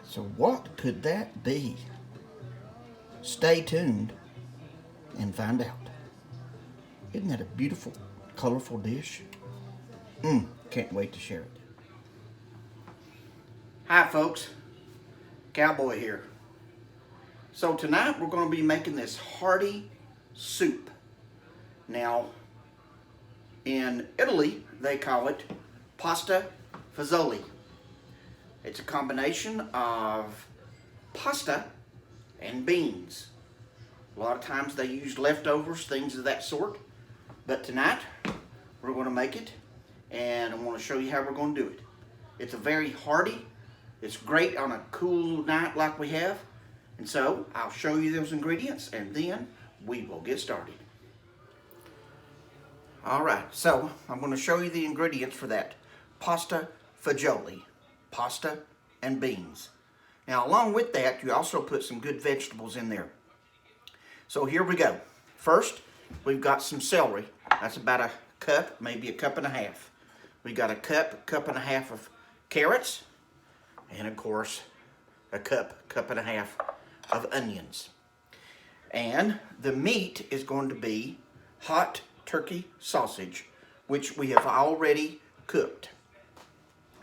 So what could that be? Stay tuned and find out. Isn't that a beautiful, colorful dish? Can't wait to share it. Hi folks, Cowboy here. So tonight we're going to be making this hearty soup. Now, in Italy, they call it pasta fagioli. It's a combination of pasta and beans. A lot of times they use leftovers, things of that sort. But tonight, we're going to make it, and I want to show you how we're going to do it. It's a very hearty. It's great on a cool night like we have. And so, I'll show you those ingredients, and then we will get started. Alright, so I'm going to show you the ingredients for that pasta fagioli. Pasta and beans. Now, along with that, you also put some good vegetables in there. So here we go. First, we've got some celery. That's about a cup, maybe a cup and a half. We got a cup and a half of carrots, and of course, a cup and a half of onions. And the meat is going to be hot turkey sausage, which we have already cooked.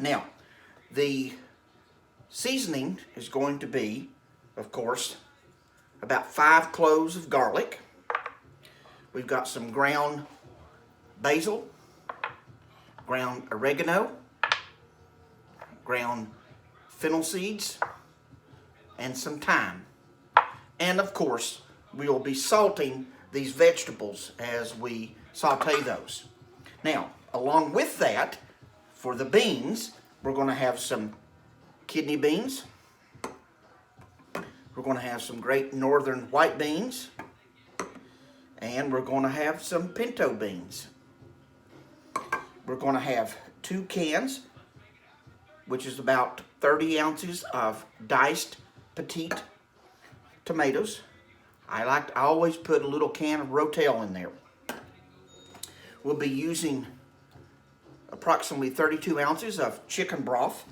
Now, the seasoning is going to be, of course, about 5 cloves of garlic. We've got some ground basil, ground oregano, ground fennel seeds, and some thyme. And of course, we will be salting these vegetables as we saute those. Now, along with that, for the beans, we're going to have some kidney beans. We're going to have some great northern white beans. And we're going to have some pinto beans. We're going to have 2 cans, which is about 30 ounces of diced petite tomatoes. I always put a little can of Rotel in there. We'll be using approximately 32 ounces of chicken broth.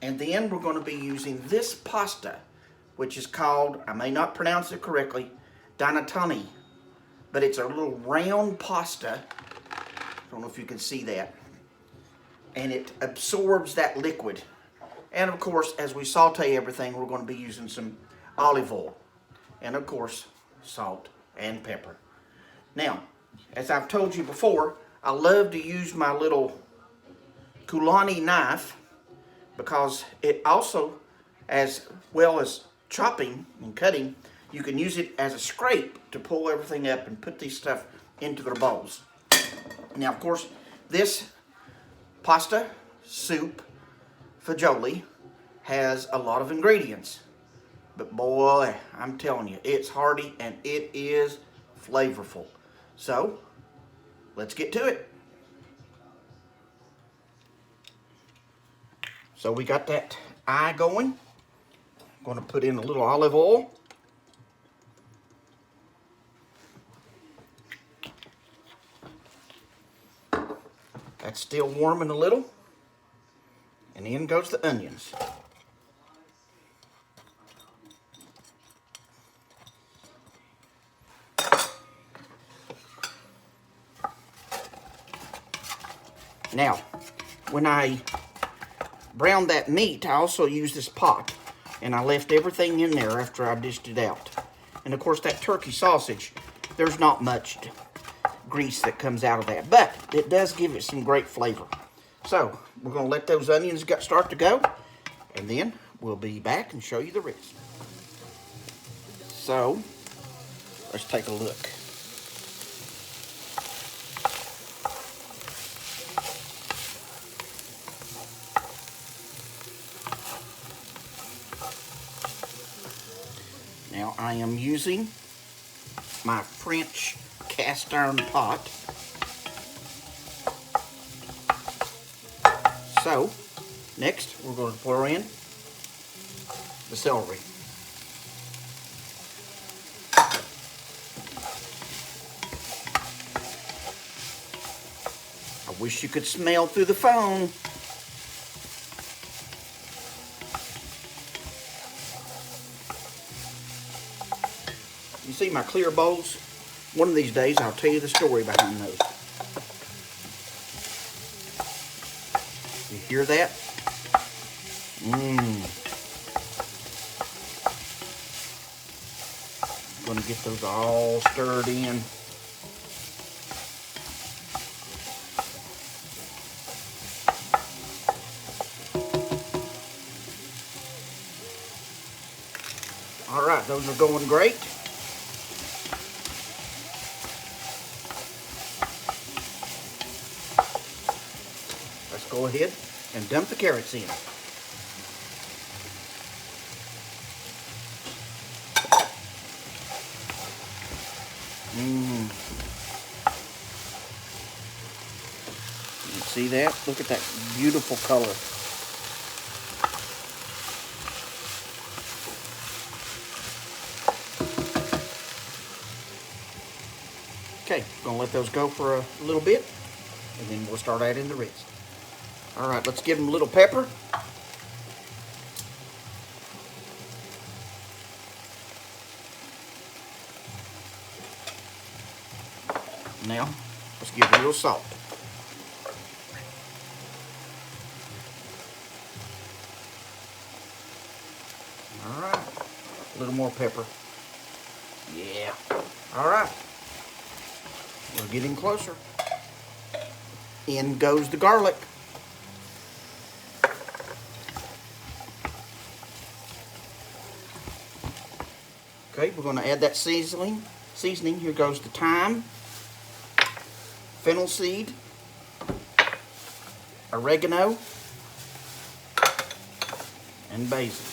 And then we're going to be using this pasta, which is called, I may not pronounce it correctly, danatoni. But it's a little round pasta. I don't know if you can see that. And it absorbs that liquid. And of course, as we saute everything, we're going to be using some olive oil. And of course, salt and pepper. Now, as I've told you before, I love to use my little Kulani knife because it also, as well as chopping and cutting, you can use it as a scrape to pull everything up and put these stuff into their bowls. Now, of course, this pasta soup fagioli has a lot of ingredients. But boy, I'm telling you, it's hearty and it is flavorful. So, let's get to it. So we got that eye going. I'm going to put in a little olive oil. That's still warming a little. And in goes the onions. Now, when I browned that meat, I also used this pot, and I left everything in there after I dished it out. And of course, that turkey sausage, there's not much grease that comes out of that, but it does give it some great flavor. So, we're going to let those onions start to go, and then we'll be back and show you the rest. So, let's take a look. Now I am using my French cast iron pot. So, next we're going to pour in the celery. I wish you could smell through the phone. You see my clear bowls? One of these days I'll tell you the story behind those. You hear that? I'm gonna get those all stirred in. All right, those are going great. Let's go ahead and dump the carrots in. You see that? Look at that beautiful color. Okay, gonna let those go for a little bit, and then we'll start adding the rest. All right, let's give them a little pepper. Now, let's give it a little salt. All right, a little more pepper. Yeah, all right. We're getting closer. In goes the garlic. Okay, we're going to add that seasoning. Here goes the thyme, fennel seed, oregano, and basil.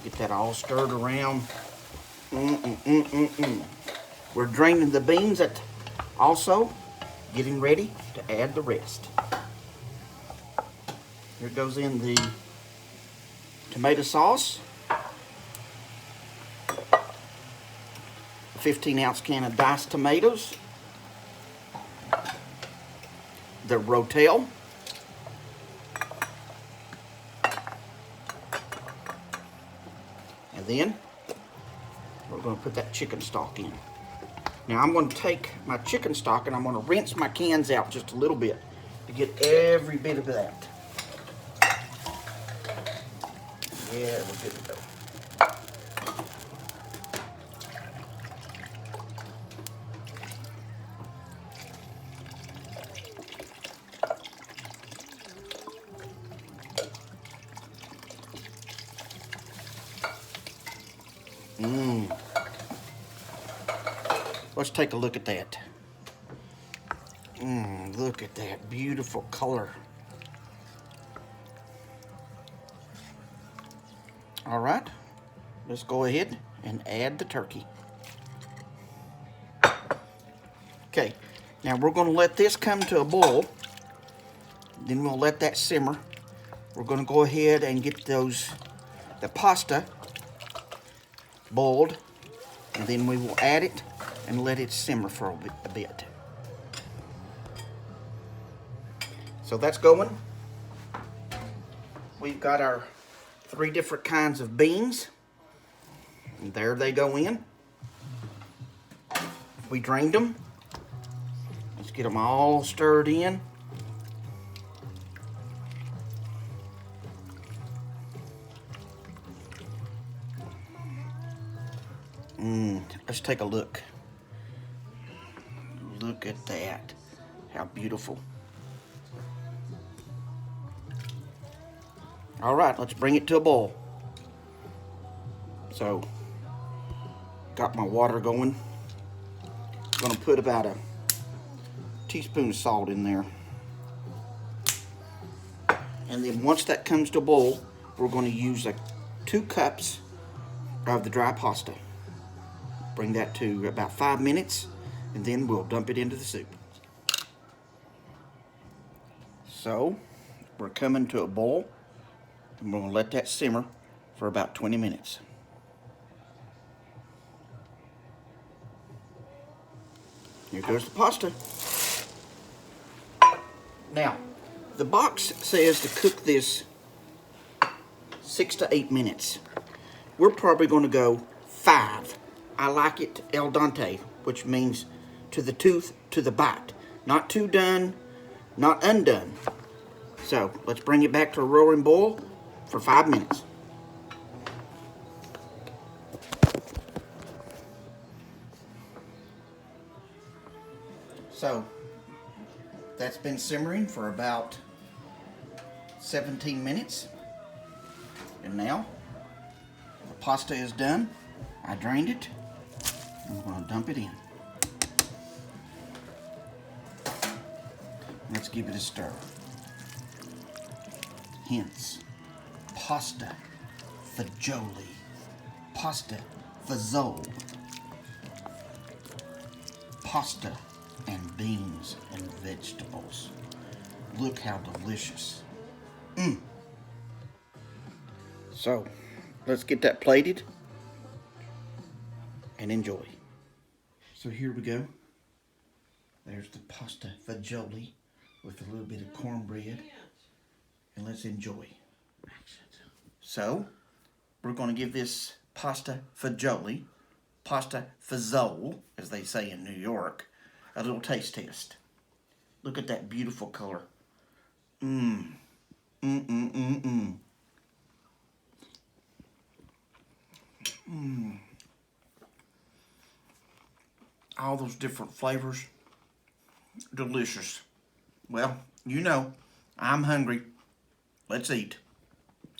Get that all stirred around. We're draining the beans also getting ready to add the rest. Here goes in the tomato sauce, a 15-ounce can of diced tomatoes, the rotel, and then we're going to put that chicken stock in. Now I'm going to take my chicken stock and I'm going to rinse my cans out just a little bit to get every bit of that. Yeah, we're good to go. Let's take a look at that. Look at that beautiful color. All right, let's go ahead and add the turkey. Okay, now we're going to let this come to a boil. Then we'll let that simmer. We're going to go ahead and get the pasta boiled, and then we will add it and let it simmer for a bit. So that's going. We've got our 3 different kinds of beans. And there they go in. We drained them. Let's get them all stirred in. Let's take a look. Look at that. How beautiful. All right, let's bring it to a boil. So, got my water going. I'm gonna put about a teaspoon of salt in there. And then once that comes to a boil, we're gonna use 2 cups of the dry pasta. Bring that to about 5 minutes, and then we'll dump it into the soup. So, we're coming to a boil, and we're gonna let that simmer for about 20 minutes. Here goes the pasta. Now, the box says to cook this 6 to 8 minutes. we're probably going to go 5. I like it al dente, which means to the tooth, to the bite. Not too done, not undone. So let's bring it back to a roaring boil for 5 minutes. So that's been simmering for about 17 minutes. And now the pasta is done. I drained it. I'm going to dump it in. Let's give it a stir. Hence, pasta fagioli, pasta fagioli, pasta and beans and vegetables. Look how delicious. So, let's get that plated and enjoy. So here we go. There's the pasta fagioli with a little bit of cornbread. And let's enjoy. So, we're going to give this pasta fagioli, pasta fagioli, as they say in New York, a little taste test. Look at that beautiful color. All those different flavors. Delicious. Well, you know, I'm hungry. Let's eat.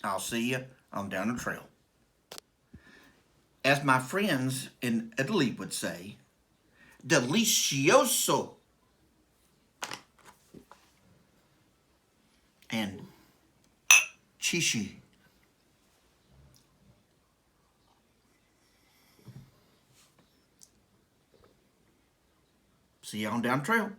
I'll see you on down the trail. As my friends in Italy would say, delicioso. And chichi. See you on down the trail.